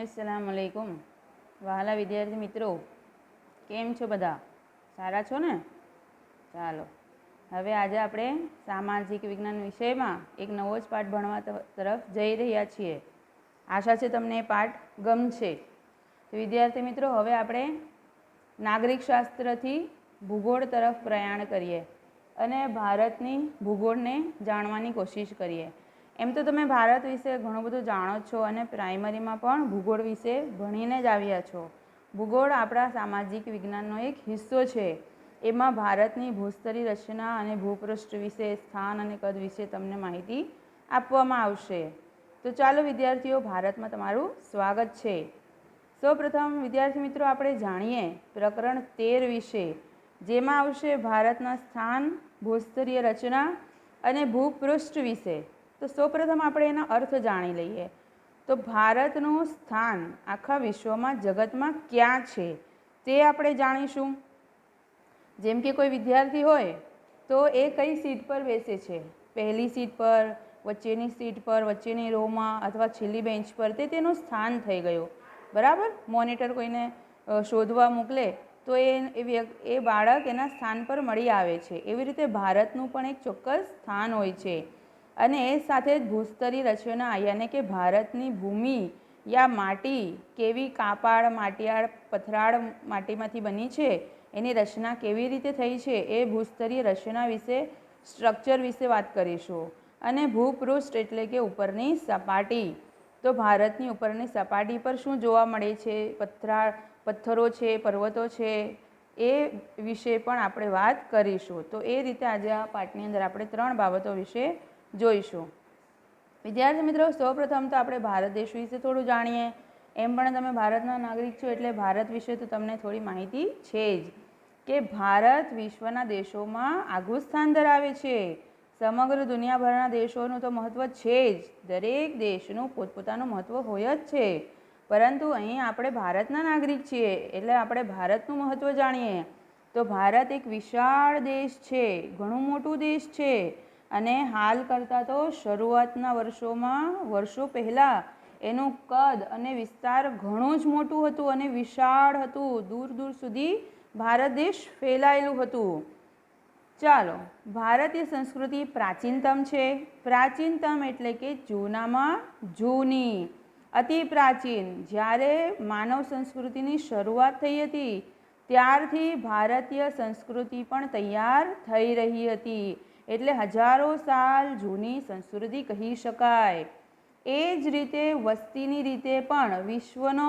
अस्सलाम वालेकुम વહાલા વિદ્યાર્થી મિત્રો, કેમ છો બધા? સારા છો ને? ચાલો, હવે આજે આપણે સામાજિક વિજ્ઞાન વિષયમાં એક નવો જ પાઠ ભણવા તરફ જઈ રહ્યા છીએ. આશા છે તમને એ પાઠ ગમશે. તો વિદ્યાર્થી મિત્રો, હવે આપણે નાગરિક શાસ્ત્રથી ભૂગોળ તરફ પ્રયાણ કરીએ અને ભારતની ભૂગોળને જાણવાની કોશિશ કરીએ. એમ તો તમે ભારત વિશે ઘણું બધું જાણો છો અને પ્રાઇમરીમાં પણ ભૂગોળ વિશે ભણીને જ આવ્યા છો. ભૂગોળ આપણા સામાજિક વિજ્ઞાનનો એક હિસ્સો છે. એમાં ભારતની ભૂસ્તરી રચના અને ભૂપૃષ્ઠ વિશે, સ્થાન અને કદ વિશે તમને માહિતી આપવામાં આવશે. તો ચાલો વિદ્યાર્થીઓ, ભારતમાં તમારું સ્વાગત છે. સૌપ્રથમ વિદ્યાર્થી મિત્રો, આપણે જાણીએ પ્રકરણ 13 વિશે, જેમાં આવશે ભારતના સ્થાન, ભૂસ્તરીય રચના અને ભૂપૃષ્ઠ વિશે. તો સૌપ્રથમ આપણે એના અર્થ જાણી લઈએ. તો ભારતનું સ્થાન આખા વિશ્વમાં, જગતમાં ક્યાં છે તે આપણે જાણીશું. જેમ કે કોઈ વિદ્યાર્થી હોય તો એ કઈ સીટ પર બેસે છે? પહેલી સીટ પર, વચ્ચેની સીટ પર, વચ્ચેની રોમાં અથવા છેલ્લી બેન્ચ પર, તે તેનું સ્થાન થઈ ગયું. બરાબર? મોનિટર કોઈને શોધવા મોકલે તો એ બાળક એના સ્થાન પર મળી આવે છે. એવી રીતે ભારતનું પણ એક ચોક્કસ સ્થાન હોય છે. અને એ સાથે જ ભૂસ્તરી રચના, યાને કે ભારતની ભૂમિ યા માટી કેવી કાપાળ, માટિયાળ, પથરાળ માટીમાંથી બની છે, એની રચના કેવી રીતે થઈ છે, એ ભૂસ્તરીય રચના વિશે, સ્ટ્રક્ચર વિશે વાત કરીશું. અને ભૂપૃષ્ઠ એટલે કે ઉપરની સપાટી. તો ભારતની ઉપરની સપાટી પર શું જોવા મળે છે? પથ્થરો છે, પર્વતો છે, એ વિશે પણ આપણે વાત કરીશું. તો એ રીતે આજે આ પાઠની અંદર આપણે 3 બાબતો વિશે જોઈશું. વિદ્યાર્થી મિત્રો, સૌપ્રથમ તો આપણે ભારત દેશ વિશે થોડું જાણીએ. એમ પણ તમે ભારતના નાગરિક છો એટલે ભારત વિશે તો તમને થોડી માહિતી છે જ, કે ભારત વિશ્વના દેશોમાં આગવું સ્થાન ધરાવે છે. સમગ્ર દુનિયાભરના દેશોનું તો મહત્ત્વ છે જ. દરેક દેશનું પોતપોતાનું મહત્ત્વ હોય જ છે. પરંતુ અહીં આપણે ભારતના નાગરિક છીએ એટલે આપણે ભારતનું મહત્ત્વ જાણીએ. તો ભારત એક વિશાળ દેશ છે, ઘણું મોટું દેશ છે. અને હાલ કરતાં તો શરૂઆતના વર્ષો પહેલાં એનું કદ અને વિસ્તાર ઘણું જ મોટું હતું અને વિશાળ હતું. દૂર દૂર સુધી ભારત દેશ ફેલાયેલું હતું. ચાલો, ભારતીય સંસ્કૃતિ પ્રાચીનતમ છે. પ્રાચીનતમ એટલે કે જૂનામાં જૂની, અતિ પ્રાચીન. જ્યારે માનવ સંસ્કૃતિની શરૂઆત થઈ હતી ત્યારથી ભારતીય સંસ્કૃતિ પણ તૈયાર થઈ રહી હતી. એટલે હજારો સાલ જૂની સંસ્કૃતિ કહી શકાય. એ જ રીતે વસ્તીની રીતે પણ વિશ્વનો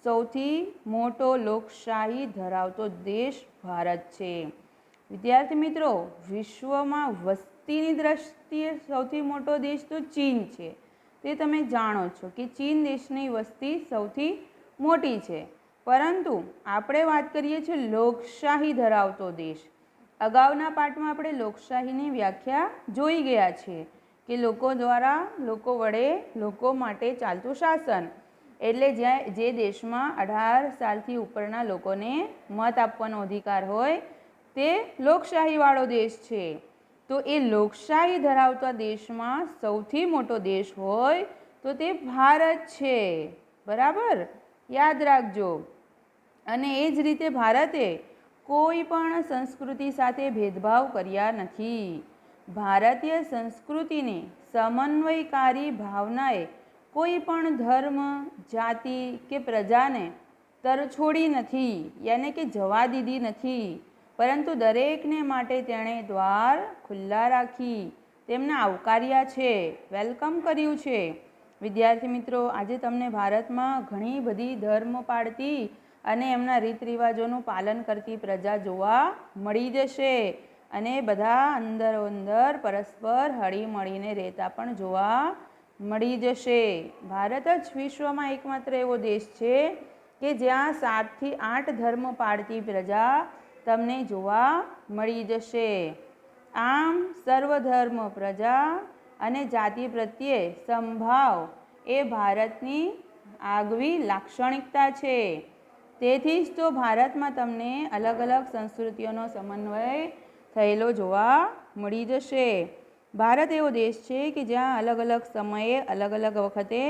સૌથી મોટો લોકશાહી ધરાવતો દેશ ભારત છે. વિદ્યાર્થી મિત્રો, વિશ્વમાં વસ્તીની દ્રષ્ટિએ સૌથી મોટો દેશ તો ચીન છે. તે તમે જાણો છો કે ચીન દેશની વસ્તી સૌથી મોટી છે. પરંતુ આપણે વાત કરીએ છીએ લોકશાહી ધરાવતો દેશ. અગાઉના પાઠમાં આપણે લોકશાહીની વ્યાખ્યા જોઈ ગયા છીએ કે લોકો દ્વારા, લોકો વડે, લોકો માટે ચાલતું શાસન. એટલે જે દેશમાં 18 સાલથી ઉપરના લોકોને મત આપવાનો અધિકાર હોય તે લોકશાહીવાળો દેશ છે. તો એ લોકશાહી ધરાવતા દેશમાં સૌથી મોટો દેશ હોય તો તે ભારત છે. બરાબર? યાદ રાખજો. અને એ જ રીતે ભારતે કોઈ પણ સંસ્કૃતિ સાથે ભેદભાવ કર્યા નથી. ભારતીય સંસ્કૃતિની સમન્વયકારી ભાવનાએ કોઈ પણ ધર્મ, જાતિ કે પ્રજાને તરછોડી નથી, યાને કે જવા દીધી નથી. પરંતુ દરેકને માટે તેણે દ્વાર ખુલ્લા રાખી તેમને આવકાર્યા છે, વેલકમ કર્યું છે. વિદ્યાર્થી મિત્રો, આજે તમને ભારતમાં ઘણી બધી ધર્મ પાળતી અને એમના રીત રિવાજોનું પાલન કરતી પ્રજા જોવા મળી જશે. અને બધા અંદર પરસ્પર હળી મળીને રહેતા પણ જોવા મળી જશે. ભારત જ વિશ્વમાં એકમાત્ર એવો દેશ છે કે જ્યાં 7 થી 8 ધર્મ પાળતી પ્રજા તમને જોવા મળી જશે. આમ સર્વધર્મ, પ્રજા અને જાતિ પ્રત્યે સમભાવ એ ભારતની આગવી લાક્ષણિકતા છે. તેથી જ તો ભારતમાં તમને અલગ અલગ સંસ્કૃતિઓનો સમન્વય થયેલો જોવા મળી જશે. ભારત એવો દેશ છે કે જ્યાં અલગ અલગ સમયે, અલગ અલગ વખતે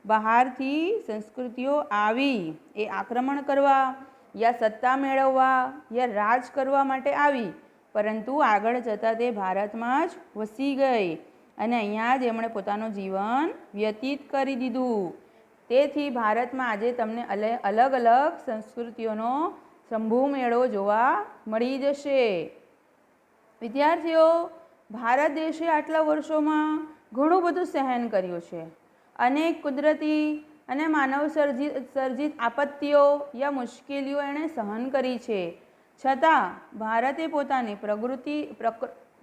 બહારથી સંસ્કૃતિઓ આવી, એ આક્રમણ કરવા યા સત્તા મેળવવા યા રાજ કરવા માટે આવી, પરંતુ આગળ જતાં તે ભારતમાં જ વસી ગઈ અને અહીંયા જ એમણે પોતાનું જીવન વ્યતીત કરી દીધું. તેથી ભારતમાં આજે તમને અલગ અલગ સંસ્કૃતિઓનો શંભુ મેળો જોવા મળી જશે. વિદ્યાર્થીઓ, ભારત દેશે આટલા વર્ષોમાં ઘણું બધું સહન કર્યું છે. અનેક કુદરતી અને માનવ સર્જિત આપત્તિઓ યા મુશ્કેલીઓ એણે સહન કરી છે. છતાં ભારતે પોતાની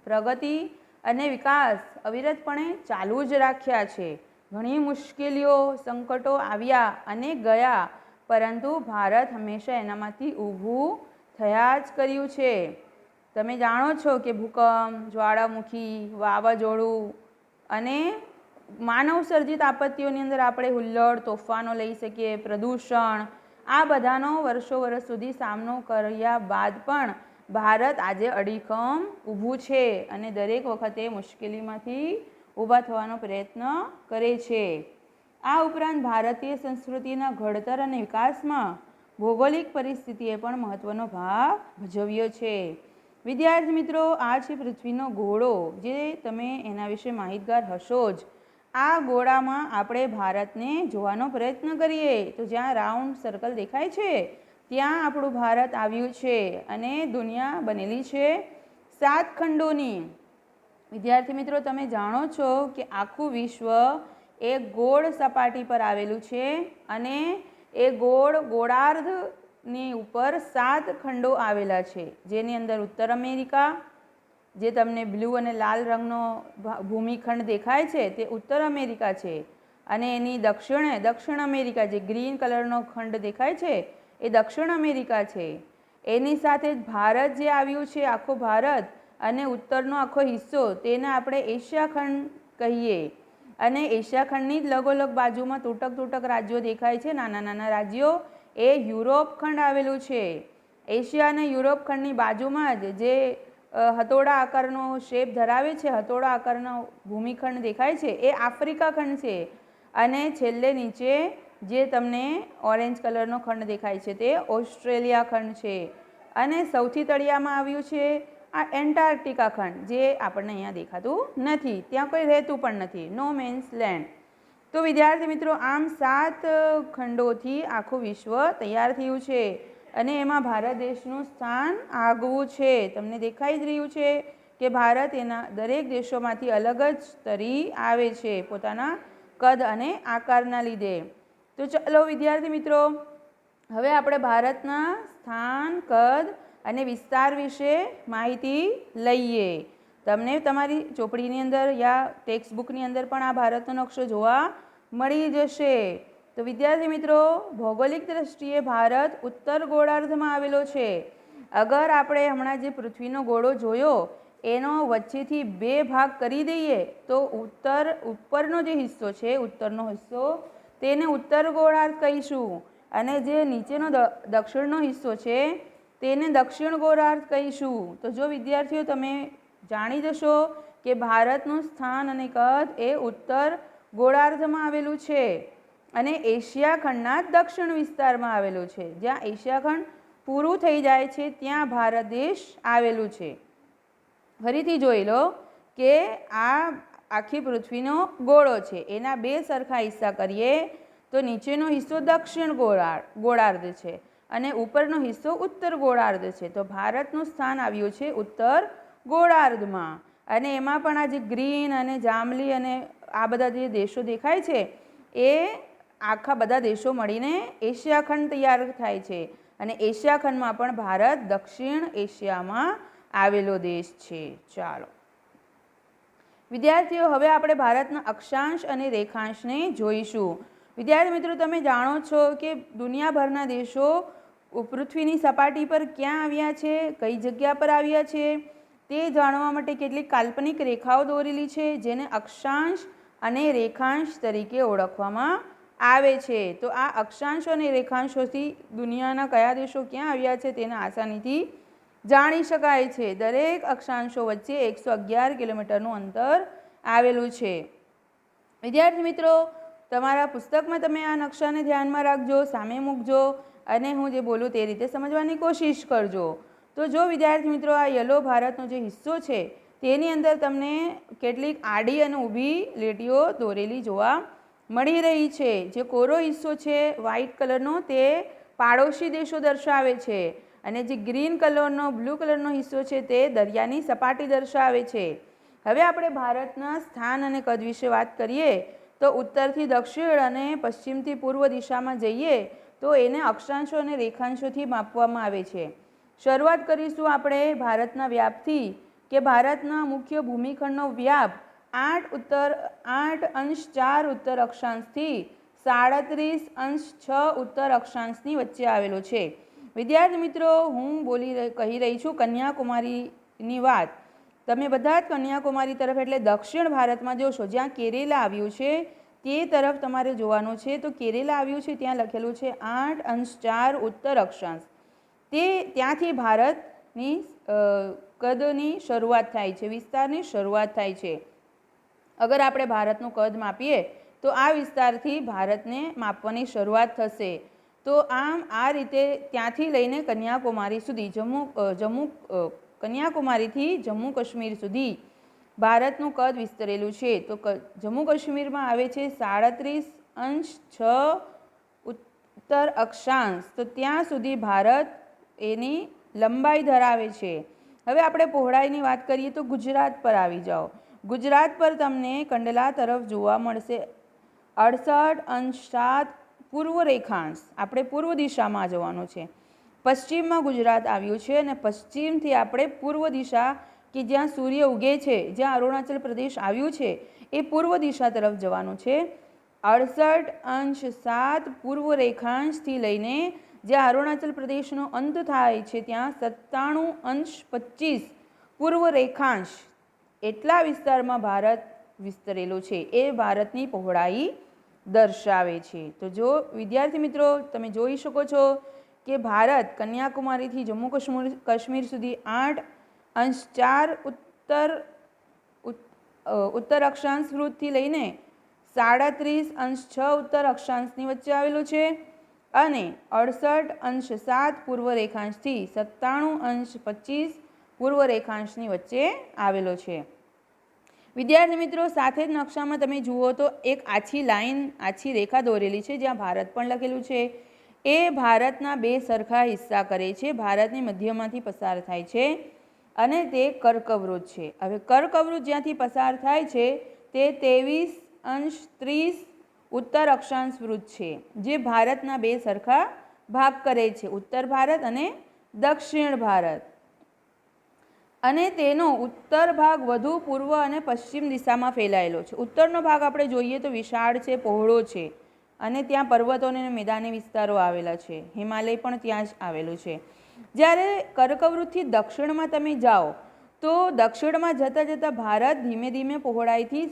પ્રગતિ અને વિકાસ અવિરતપણે ચાલુ જ રાખ્યા છે. ઘણી મુશ્કેલીઓ, સંકટો આવ્યા અને ગયા, પરંતુ ભારત હંમેશા એનામાંથી ઊભું થયા જ કર્યું છે. તમે જાણો છો કે ભૂકંપ, જ્વાળામુખી, વાવાઝોડું અને માનવ સર્જિત આપત્તિઓની અંદર આપણે હુલ્લડ, તોફાનો લઈ શકીએ, પ્રદૂષણ, આ બધાનો વર્ષો વર્ષ સુધી સામનો કર્યા બાદ પણ ભારત આજે અડીખમ ઊભું છે અને દરેક વખતે મુશ્કેલીમાંથી ઊભા થવાનો પ્રયત્ન કરે છે. આ ઉપરાંત ભારતીય સંસ્કૃતિના ઘડતર અને વિકાસમાં ભૌગોલિક પરિસ્થિતિએ પણ મહત્ત્વનો ભાગ ભજવ્યો છે. વિદ્યાર્થી મિત્રો, આ છે પૃથ્વીનો ગોળો, જે તમે એના વિશે માહિતગાર હશો જ. આ ગોળામાં આપણે ભારતને જોવાનો પ્રયત્ન કરીએ તો જ્યાં રાઉન્ડ સર્કલ દેખાય છે ત્યાં આપણું ભારત આવ્યું છે અને દુનિયા બનેલી છે 7 ખંડોની. વિદ્યાર્થી મિત્રો, તમે જાણો છો કે આખું વિશ્વ એક ગોળ સપાટી પર આવેલું છે અને એ ગોળાર્ધની ઉપર 7 ખંડો આવેલા છે, જેની અંદર ઉત્તર અમેરિકા, જે તમને બ્લુ અને લાલ રંગનો ભૂમિખંડ દેખાય છે તે ઉત્તર અમેરિકા છે, અને એની દક્ષિણ અમેરિકા, જે ગ્રીન કલરનો ખંડ દેખાય છે એ દક્ષિણ અમેરિકા છે. એની સાથે જ ભારત જે આવ્યું છે, આખો ભારત, અને ઉત્તરનો આખો હિસ્સો, તેને આપણે એશિયા ખંડ કહીએ. અને એશિયા ખંડની જ લગોલગ બાજુમાં તૂટક રાજ્યો દેખાય છે, નાના નાના રાજ્યો, એ યુરોપ ખંડ આવેલું છે. એશિયા અને યુરોપ ખંડની બાજુમાં જ જે હથોડા આકારનો શેપ ધરાવે છે, હથોડા આકારનો ભૂમિખંડ દેખાય છે, એ આફ્રિકા ખંડ છે. અને છેલ્લે નીચે જે તમને ઓરેન્જ કલરનો ખંડ દેખાય છે તે ઓસ્ટ્રેલિયા ખંડ છે. અને સૌથી તળિયામાં આવ્યું છે આ એન્ટાર્કટિકા ખંડ, જે આપણને અહીંયા દેખાતું નથી, ત્યાં કોઈ રહેતું પણ નથી, નો મેન્સ લેન્ડ. તો વિદ્યાર્થી મિત્રો, આમ 7 ખંડોથી આખું વિશ્વ તૈયાર થયું છે અને એમાં ભારત દેશનું સ્થાન આગવું છે. તમને દેખાઈ જ રહ્યું છે કે ભારત એના દરેક દેશોમાંથી અલગ જ તરી આવે છે પોતાના કદ અને આકારના લીધે. તો ચલો વિદ્યાર્થી મિત્રો, હવે આપણે ભારતના સ્થાન, કદ અને વિસ્તાર વિશે માહિતી લઈએ. તમને તમારી ચોપડીની અંદર યા ટેક્સ્ટ બુકની અંદર પણ આ ભારતનો નકશો જોવા મળી જશે. તો વિદ્યાર્થી મિત્રો, ભૌગોલિક દ્રષ્ટિએ ભારત ઉત્તર ગોળાર્ધમાં આવેલો છે. અગર આપણે હમણાં જે પૃથ્વીનો ગોળો જોયો એનો વચ્ચેથી 2 ભાગ કરી દઈએ તો ઉપરનો જે હિસ્સો છે, ઉત્તરનો હિસ્સો, તેને ઉત્તર ગોળાર્ધ કહીશું, અને જે નીચેનો દક્ષિણનો હિસ્સો છે તેને દક્ષિણ ગોળાર્ધ કહીશું. તો જો વિદ્યાર્થીઓ તમે જાણી જશો કે ભારતનું સ્થાન અને કદ એ ઉત્તર ગોળાર્ધમાં આવેલું છે અને એશિયા ખંડના દક્ષિણ વિસ્તારમાં આવેલું છે. જ્યાં એશિયા ખંડ પૂરું થઈ જાય છે ત્યાં ભારત દેશ આવેલું છે. ફરીથી જોઈ લો કે આ આખી પૃથ્વીનો ગોળો છે, એના 2 સરખા હિસ્સા કરીએ તો નીચેનો હિસ્સો દક્ષિણ ગોળાર્ધ છે અને ઉપરનો હિસ્સો ઉત્તર ગોળાર્ધ છે. તો ભારતનું સ્થાન આવ્યું છે ઉત્તર ગોળાર્ધમાં. અને એમાં પણ આ જે ગ્રીન અને જાંબલી અને આ બધા જે દેશો દેખાય છે એ આખા બધા દેશો મળીને એશિયા ખંડ તૈયાર થાય છે. અને એશિયા ખંડમાં પણ ભારત દક્ષિણ એશિયામાં આવેલો દેશ છે. ચાલો વિદ્યાર્થીઓ, હવે આપણે ભારતના અક્ષાંશ અને રેખાંશને જોઈશું. વિદ્યાર્થી મિત્રો, તમે જાણો છો કે દુનિયાભરના દેશો પૃથ્વીની સપાટી પર ક્યાં આવ્યા છે, કઈ જગ્યા પર આવ્યા છે, તે જાણવા માટે કેટલીક કાલ્પનિક રેખાઓ દોરેલી છે, જેને અક્ષાંશ અને રેખાંશ તરીકે ઓળખવામાં આવે છે. તો આ અક્ષાંશો અને રેખાંશોથી દુનિયાના કયા દેશો ક્યાં આવ્યા છે તેને આસાનીથી જાણી શકાય છે. દરેક અક્ષાંશો વચ્ચે 111 કિલોમીટરનું અંતર આવેલું છે. વિદ્યાર્થી મિત્રો, તમારા પુસ્તકમાં તમે આ નકશાને ધ્યાનમાં રાખજો, સામે મૂકજો અને હું જે બોલું તે રીતે સમજવાની કોશિશ કરજો. તો જો વિદ્યાર્થી મિત્રો આ યલો ભારતનો જે હિસ્સો છે તેની અંદર તમને કેટલીક આડી અને ઊભી લીટીઓ દોરેલી જોવા મળી રહી છે. જે કોરો હિસ્સો છે વ્હાઇટ કલરનો તે પાડોશી દેશો દર્શાવે છે અને જે ગ્રીન કલરનો બ્લુ કલરનો હિસ્સો છે તે દરિયાની સપાટી દર્શાવે છે. હવે આપણે ભારતના સ્થાન અને કદ વિશે વાત કરીએ તો ઉત્તરથી દક્ષિણ અને પશ્ચિમથી પૂર્વ દિશામાં જઈએ તો એને અક્ષાંશો અને રેખાંશોથી માપવામાં આવે છે. શરૂઆત કરીશું આપણે ભારતના વ્યાપથી કે ભારતના મુખ્ય ભૂમિખંડનો વ્યાપ 8 ઉત્તર અક્ષાંશથી 37.6 ઉત્તર અક્ષાંશની વચ્ચે આવેલો છે. વિદ્યાર્થી મિત્રો હું કહી રહી છું કન્યાકુમારીની વાત. તમે બધા જ કન્યાકુમારી તરફ એટલે દક્ષિણ ભારતમાં જોશો જ્યાં કેરેલા આવ્યું છે તે તરફ તમારે જોવાનું છે. તો કેરેલા આવ્યું છે ત્યાં લખેલું છે 8.4 ઉત્તર અક્ષાંશ. તે ત્યાંથી ભારતની કદની શરૂઆત થાય છે, વિસ્તારની શરૂઆત થાય છે. અગર આપણે ભારતનું કદ માપીએ તો આ વિસ્તારથી ભારતને માપવાની શરૂઆત થશે. તો આમ આ રીતે ત્યાંથી લઈને કન્યાકુમારી સુધી કન્યાકુમારીથી જમ્મુ કાશ્મીર સુધી ભારતનું કદ વિસ્તરેલું છે. તો જમ્મુ કાશ્મીરમાં આવે છે 37.6 ઉત્તર અક્ષાંશ. તો ત્યાં સુધી ભારત એની લંબાઈ ધરાવે છે. હવે આપણે પહોળાઈની વાત કરીએ તો ગુજરાત પર આવી જાઓ. ગુજરાત પર તમને કંડલા તરફ જોવા મળશે 68.7 પૂર્વ રેખાંશ. આપણે પૂર્વ દિશામાં જવાનું છે. પશ્ચિમમાં ગુજરાત આવ્યું છે અને પશ્ચિમથી આપણે પૂર્વ દિશા કે જ્યાં સૂર્ય ઉગે છે, જ્યાં અરુણાચલ પ્રદેશ આવ્યું છે એ પૂર્વ દિશા તરફ જવાનું છે. 68.7 પૂર્વ રેખાંશથી લઈને જ્યાં અરુણાચલ પ્રદેશનો અંત થાય છે ત્યાં 97.25 પૂર્વ રેખાંશ એટલા વિસ્તારમાં ભારત વિસ્તરેલો છે. એ ભારતની પહોળાઈ દર્શાવે છે. તો જો વિદ્યાર્થી મિત્રો તમે જોઈ શકો છો કે ભારત કન્યાકુમારીથી જમ્મુ કાશ્મીર સુધી 8.4 ઉત્તર અક્ષાંશ વૃત્તથી લઈને 37.6 ઉત્તર અક્ષાંશની વચ્ચે આવેલો છે અને 68.7 પૂર્વ રેખાંશથી 97.25 પૂર્વ રેખાંશની વચ્ચે આવેલો છે. વિદ્યાર્થી મિત્રો સાથે જ નકશામાં તમે જુઓ તો એક આછી લાઈન, આછી રેખા દોરેલી છે જ્યાં ભારત પણ લખેલું છે. એ ભારતના બે સરખા હિસ્સા કરે છે. ભારતની મધ્યમાંથી પસાર થાય છે અને તે કર્કવૃત છે. હવે કર્કવૃત જ્યાંથી પસાર થાય છે તે 23.30 ઉત્તર અક્ષાંશ વૃત્ત છે જે ભારતના બે સરખા ભાગ કરે છે, ઉત્તર ભારત અને દક્ષિણ ભારત. અને તેનો ઉત્તર ભાગ વધુ પૂર્વ અને પશ્ચિમ દિશામાં ફેલાયેલો છે. ઉત્તરનો ભાગ આપણે જોઈએ તો વિશાળ છે, પહોળો છે અને ત્યાં પર્વતો અને મેદાની વિસ્તારો આવેલા છે. હિમાલય પણ ત્યાં જ આવેલું છે. જ્યારે કર્કવૃતથી દક્ષિણમાં તમે જાઓ તો દક્ષિણમાં જતાં જતાં ભારત ધીમે ધીમે પહોળાઈથી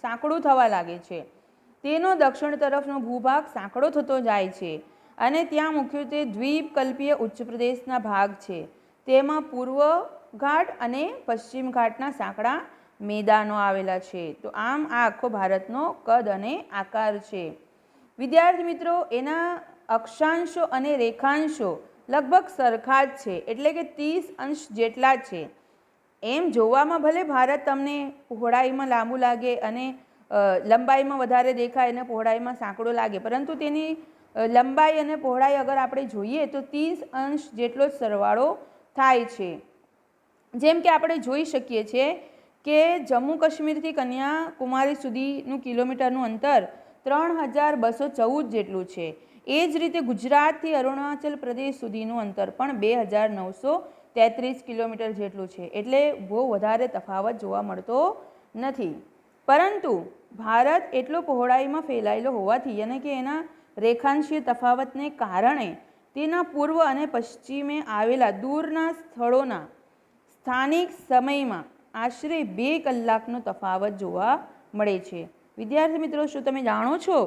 સાંકડું થવા લાગે છે. તેનો દક્ષિણ તરફનો ભૂભાગ સાંકડો થતો જાય છે અને ત્યાં મુખ્યત્વે દ્વીપકલ્પીય ઉચ્ચ પ્રદેશના ભાગ છે. તેમાં પૂર્વ ઘાટ અને પશ્ચિમ ઘાટના સાંકડા મેદાનો આવેલા છે. તો આમ આ આખો ભારતનો કદ અને આકાર છે. વિદ્યાર્થી મિત્રો એના અક્ષાંશો અને રેખાંશો લગભગ સરખા જ છે, એટલે કે 30 અંશ જેટલા જ છે. એમ જોવામાં ભલે ભારત તમને પહોળાઈમાં લાંબુ લાગે અને લંબાઈમાં વધારે દેખાય અને પહોળાઈમાં સાંકડો લાગે, પરંતુ તેની લંબાઈ અને પહોળાઈ અગર આપણે જોઈએ તો 30 અંશ જેટલો જ સરવાળો થાય છે. જેમ કે આપણે જોઈ શકીએ છીએ કે જમ્મુ કાશ્મીરથી કન્યાકુમારી સુધીનું કિલોમીટરનું અંતર 3214 જેટલું છે. એ જ રીતે ગુજરાતથી અરુણાચલ પ્રદેશ સુધીનું અંતર પણ 2933 કિલોમીટર જેટલું છે. એટલે બહુ વધારે તફાવત જોવા મળતો નથી. પરંતુ ભારત એટલો પહોળાઈમાં ફેલાયેલો હોવાથી અને કે એના રેખાંશીય તફાવતને કારણે તેના પૂર્વ અને પશ્ચિમે આવેલા દૂરના સ્થળોના સ્થાનિક સમયમાં આશરે 2 કલાકનો તફાવત જોવા મળે છે. વિદ્યાર્થી મિત્રો શું તમે જાણો છો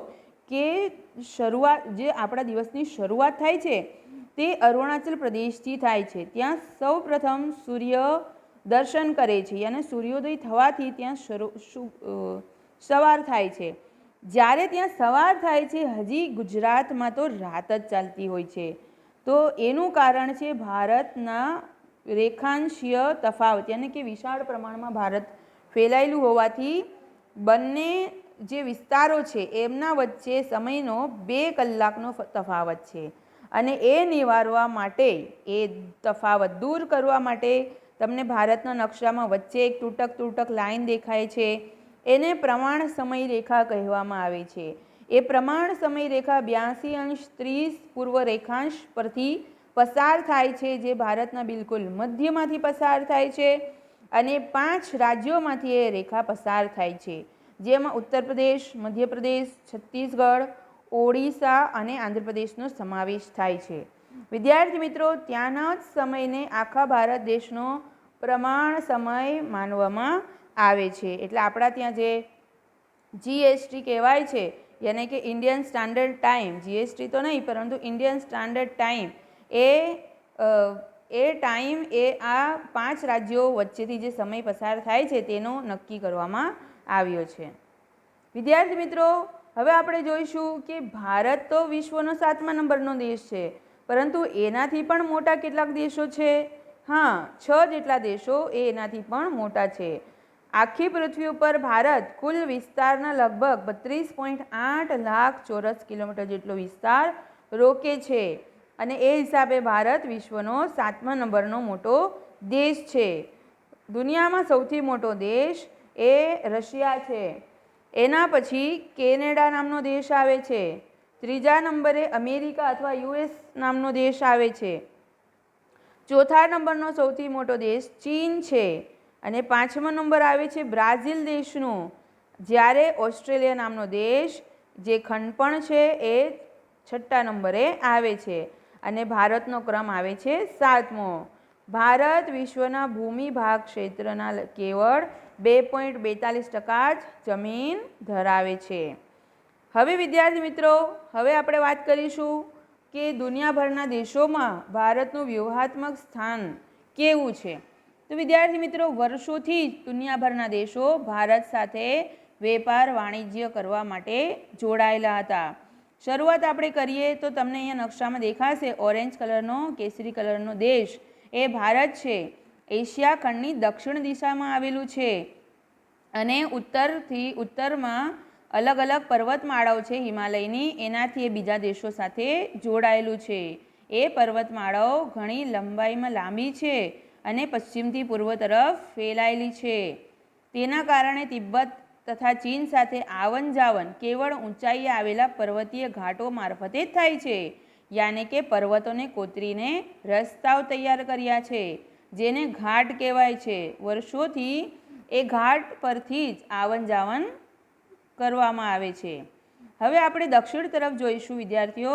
કે જે આપણા દિવસની શરૂઆત થાય છે તે અરુણાચલ પ્રદેશથી થાય છે. ત્યાં સૌ પ્રથમ સૂર્ય દર્શન કરે છે અને સૂર્યોદય થવાથી ત્યાં સવાર થાય છે. જ્યારે ત્યાં સવાર થાય છે હજી ગુજરાતમાં તો રાત જ ચાલતી હોય છે. તો એનું કારણ છે ભારતના રેખાંશીય તફાવત, યાની કે વિશાળ પ્રમાણમાં ભારત ફેલાયેલું હોવાથી બંને જે વિસ્તારો છે એમના વચ્ચે સમયનો 2 કલાકનો તફાવત છે. અને એ નિવારવા માટે, એ તફાવત દૂર કરવા માટે તમને ભારતના નકશામાં વચ્ચે એક તૂટક લાઈન દેખાય છે. એને પ્રમાણ સમય રેખા કહેવામાં આવે છે. એ પ્રમાણ સમય રેખા 82°30 પૂર્વ રેખાંશ પરથી પસાર થાય છે, જે ભારતના બિલકુલ મધ્યમાંથી પસાર થાય છે. અને 5 રાજ્યોમાંથી એ રેખા પસાર થાય છે, જેમાં ઉત્તર પ્રદેશ, મધ્યપ્રદેશ, છત્તીસગઢ, ઓડિશા અને આંધ્રપ્રદેશનો સમાવેશ થાય છે. વિદ્યાર્થી મિત્રો, ત્યાંના જ સમયને આખા ભારત દેશનો પ્રમાણ સમય માનવામાં આવે છે. એટલે આપણા ત્યાં જે જીએસટી કહેવાય છે, યાની કે ઇન્ડિયન સ્ટાન્ડર્ડ ટાઈમ, જીએસટી તો નહીં પરંતુ ઇન્ડિયન સ્ટાન્ડર્ડ ટાઈમ, એ ટાઈમ એ આ 5 રાજ્યો વચ્ચેથી જે સમય પસાર થાય છે તેનો નક્કી કરવામાં આવ્યો છે. વિદ્યાર્થી મિત્રો, હવે આપણે જોઈશું કે ભારત તો વિશ્વનો 7મા નંબરનો દેશ છે, પરંતુ એનાથી પણ મોટા કેટલાક દેશો છે. હા, 6 જેટલા દેશો એ એનાથી પણ મોટા છે. આખી પૃથ્વી ઉપર ભારત કુલ વિસ્તારના લગભગ 32.8 લાખ ચોરસ કિલોમીટર જેટલો વિસ્તાર રોકે છે. અને એ હિસાબે ભારત વિશ્વનો 7મા નંબરનો મોટો દેશ છે. દુનિયામાં સૌથી મોટો દેશ એ રશિયા છે. એના પછી કેનેડા નામનો દેશ આવે છે. ત્રીજા નંબરે અમેરિકા અથવા યુએસ નામનો દેશ આવે છે. ચોથા નંબરનો સૌથી મોટો દેશ ચીન છે. અને 5મો નંબર આવે છે બ્રાઝિલ દેશનો. જ્યારે ઓસ્ટ્રેલિયા નામનો દેશ, જે ખંડ પણ છે, એ 6ઠ્ઠા નંબરે આવે છે. અને ભારતનો ક્રમ આવે છે 7મો. ભારત વિશ્વના ભૂમિ ભાગ ક્ષેત્રના કેવળ 2.42% જ જમીન ધરાવે છે. હવે વિદ્યાર્થી મિત્રો, હવે આપણે વાત કરીશું કે દુનિયાભરના દેશોમાં ભારતનું વ્યૂહાત્મક સ્થાન કેવું છે. તો વિદ્યાર્થી મિત્રો, વર્ષોથી જ દુનિયાભરના દેશો ભારત સાથે વેપાર વાણિજ્ય કરવા માટે જોડાયેલા હતા. શરૂઆત આપણે કરીએ તો તમને અહીંયા નકશામાં દેખાશે ઓરેન્જ કલરનો, કેસરી કલરનો દેશ એ ભારત છે. એશિયા ખંડની દક્ષિણ દિશામાં આવેલું છે. અને ઉત્તરમાં અલગ અલગ પર્વતમાળાઓ છે હિમાલયની, એનાથી એ બીજા દેશો સાથે જોડાયેલું છે. એ પર્વતમાળાઓ ઘણી લંબાઈમાં લાંબી છે અને પશ્ચિમથી પૂર્વ તરફ ફેલાયેલી છે. તેના કારણે તિબ્બત તથા ચીન સાથે આવન જાવન કેવળ ઊંચાઈએ આવેલા પર્વતીય ઘાટો મારફતે જ થાય છે. યાને કે પર્વતોને કોતરીને રસ્તાઓ તૈયાર કર્યા છે, જેને ઘાટ કહેવાય છે. વર્ષોથી એ ઘાટ પરથી જ આવન જાવન કરવામાં આવે છે. હવે આપણે દક્ષિણ તરફ જોઈશું વિદ્યાર્થીઓ.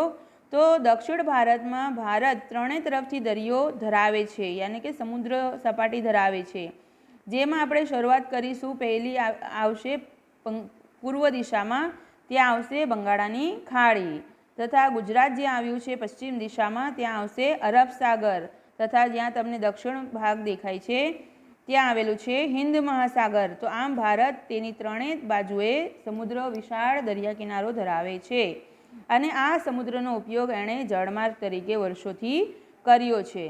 તો દક્ષિણ ભારતમાં ભારત 3 તરફથી દરિયો ધરાવે છે, યાની કે સમુદ્ર સપાટી ધરાવે છે. જેમાં આપણે શરૂઆત કરીશું, પહેલી આવશે પૂર્વ દિશામાં, ત્યાં આવશે બંગાળાની ખાડી. તથા ગુજરાત જ્યાં આવ્યું છે પશ્ચિમ દિશામાં, ત્યાં આવશે અરબ સાગર. તથા જ્યાં તમને દક્ષિણ ભાગ દેખાય છે ત્યાં આવેલું છે હિન્દ મહાસાગર. તો આમ ભારત તેની 3 બાજુએ સમુદ્ર, વિશાળ દરિયા કિનારો ધરાવે છે. અને આ સમુદ્રનો ઉપયોગ એણે જળમાર્ગ તરીકે વર્ષોથી કર્યો છે.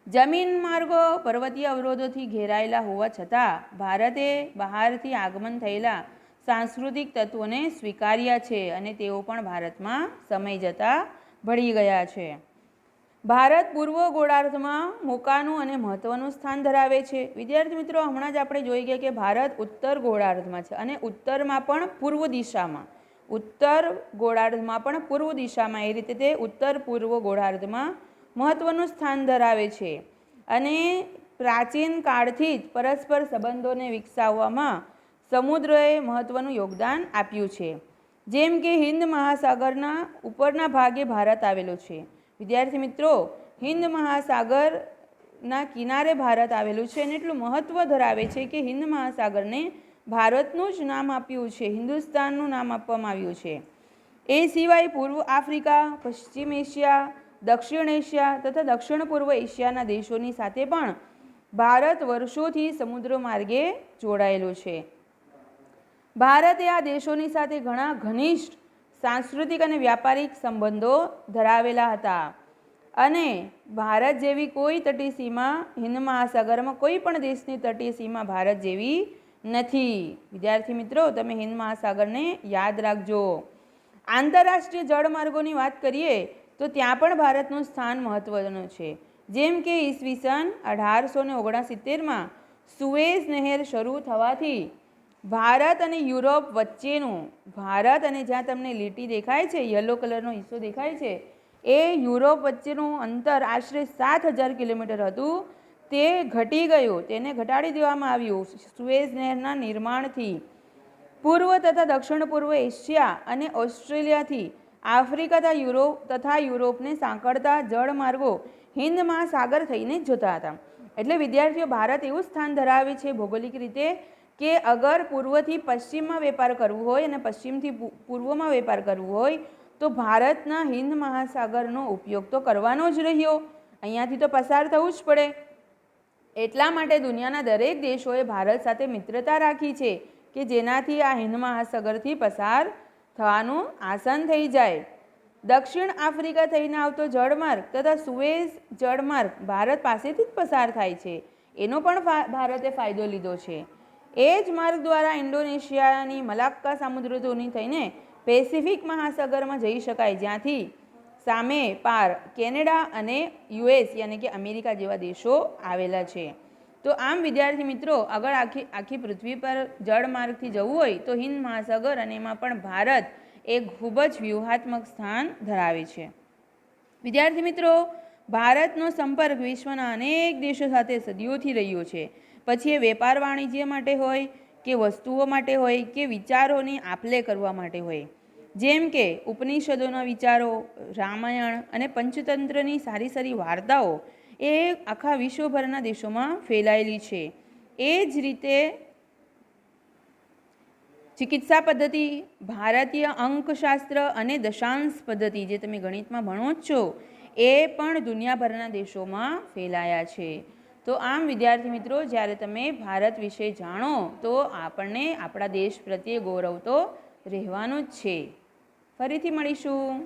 જમીન માર્ગો પર્વતીય અવરોધોથી ઘેરાયેલા હોવા છતાં ભારતે બહારથી આગમન થયેલા સાંસ્કૃતિક તત્વોને સ્વીકાર્યા છે અને તેઓ પણ ભારતમાં સમય જતાં ભળી ગયા છે. ભારત પૂર્વ ગોળાર્ધમાં મોકાનું અને મહત્ત્વનું સ્થાન ધરાવે છે. વિદ્યાર્થી મિત્રો, હમણાં જ આપણે જોઈ ગયા કે ભારત ઉત્તર ગોળાર્ધમાં છે અને ઉત્તરમાં પણ પૂર્વ દિશામાં, ઉત્તર ગોળાર્ધમાં પણ પૂર્વ દિશામાં, એ રીતે તે ઉત્તર પૂર્વ ગોળાર્ધમાં મહત્ત્વનું સ્થાન ધરાવે છે. અને પ્રાચીન કાળથી જ પરસ્પર સંબંધોને વિકસાવવામાં સમુદ્રએ મહત્ત્વનું યોગદાન આપ્યું છે. જેમ કે હિન્દ મહાસાગરના ઉપરના ભાગે ભારત આવેલો છે. વિદ્યાર્થી મિત્રો, હિન્દ મહાસાગરના કિનારે ભારત આવેલું છે અને એટલું મહત્ત્વ ધરાવે છે કે હિન્દ મહાસાગરને ભારતનું જ નામ આપ્યું છે, હિન્દુસ્તાનનું નામ આપવામાં આવ્યું છે. એ સિવાય પૂર્વ આફ્રિકા, પશ્ચિમ એશિયા, દક્ષિણ એશિયા તથા દક્ષિણ પૂર્વ એશિયાના દેશોની સાથે પણ ભારત વર્ષોથી સમુદ્ર માર્ગે જોડાયેલું છે. ભારતે આ દેશોની સાથે ઘણા ઘનિષ્ઠ સાંસ્કૃતિક અને વ્યાપારિક સંબંધો ધરાવેલા હતા અને ભારત જેવી કોઈ તટીય સીમા હિન્દ મહાસાગરમાં કોઈ પણ દેશની તટીય સીમા ભારત જેવી નથી. વિદ્યાર્થી મિત્રો, તમે હિન્દ મહાસાગરને યાદ રાખજો. આંતરરાષ્ટ્રીય જળમાર્ગોની વાત કરીએ તો ત્યાં પણ ભારતનું સ્થાન મહત્વનું છે. જેમ કે ઈસવીસન 1869માં સુએઝ નહેર શરૂ થવાથી ભારત અને યુરોપ વચ્ચેનું, ભારત અને જ્યાં તમને લીટી દેખાય છે, યલો કલરનો હિસ્સો દેખાય છે, એ યુરોપ વચ્ચેનું અંતર આશરે 7000 કિલોમીટર હતું. તે ઘટી ગયું, તેને ઘટાડી દેવામાં આવ્યું સુએઝ નહેરના નિર્માણથી. પૂર્વ તથા દક્ષિણ પૂર્વ એશિયા અને ઓસ્ટ્રેલિયાથી આફ્રિકા તથા યુરોપને સાંકળતા જળમાર્ગો હિન્દ મહાસાગર થઈને જ જતા હતા. એટલે વિદ્યાર્થીઓ, ભારત એવું સ્થાન ધરાવે છે ભૌગોલિક રીતે કે અગર પૂર્વથી પશ્ચિમમાં વેપાર કરવો હોય અને પશ્ચિમથી પૂર્વમાં વેપાર કરવો હોય તો ભારતના હિન્દ મહાસાગરનો ઉપયોગ તો કરવાનો જ રહ્યો. અહીંયાથી તો પસાર થવું જ પડે. એટલા માટે દુનિયાના દરેક દેશોએ ભારત સાથે મિત્રતા રાખી છે કે જેનાથી આ હિન્દ મહાસાગરથી પસાર થવાનું આસાન થઈ જાય. દક્ષિણ આફ્રિકા થઈને આવતો જળમાર્ગ તથા સુએઝ જળમાર્ગ ભારત પાસેથી જ પસાર થાય છે. એનો પણ ભારતે ફાયદો લીધો છે. એ જ માર્ગ દ્વારા ઇન્ડોનેશિયાની મલાક્કા સમુદ્રધુની થઈને પેસિફિક મહાસાગરમાં જઈ શકાય, જ્યાંથી સામે પાર કેનેડા અને યુએસ યાની કે અમેરિકા જેવા દેશો આવેલા છે. તો આમ વિદ્યાર્થી મિત્રો, આગળ આખી પૃથ્વી પર જળમાર્ગથી જવું હોય તો હિન્દ મહાસાગર અને એમાં પણ ભારત એ ખૂબ જ વ્યૂહાત્મક સ્થાન ધરાવે છે. વિદ્યાર્થી મિત્રો, ભારતનો સંપર્ક વિશ્વના અનેક દેશો સાથે સદીઓથી રહ્યો છે. પછી એ વેપાર વાણિજ્ય માટે હોય કે વસ્તુઓ માટે હોય કે વિચારોની આપલે કરવા માટે હોય. જેમ કે ઉપનિષદોના વિચારો, રામાયણ અને પંચતંત્રની સારી સારી વાર્તાઓ એ આખા વિશ્વભરના દેશોમાં ફેલાયેલી છે. એ જ રીતે ચિકિત્સા પદ્ધતિ, ભારતીય અંકશાસ્ત્ર અને દશાંશ પદ્ધતિ જે તમે ગણિતમાં ભણો જ છો, એ પણ દુનિયાભરના દેશોમાં ફેલાયા છે. તો આમ વિદ્યાર્થી મિત્રો, જ્યારે તમે ભારત વિશે જાણો તો આપણને આપણા દેશ પ્રત્યે ગૌરવ તો રહેવાનું જ છે. ફરીથી મળીશું.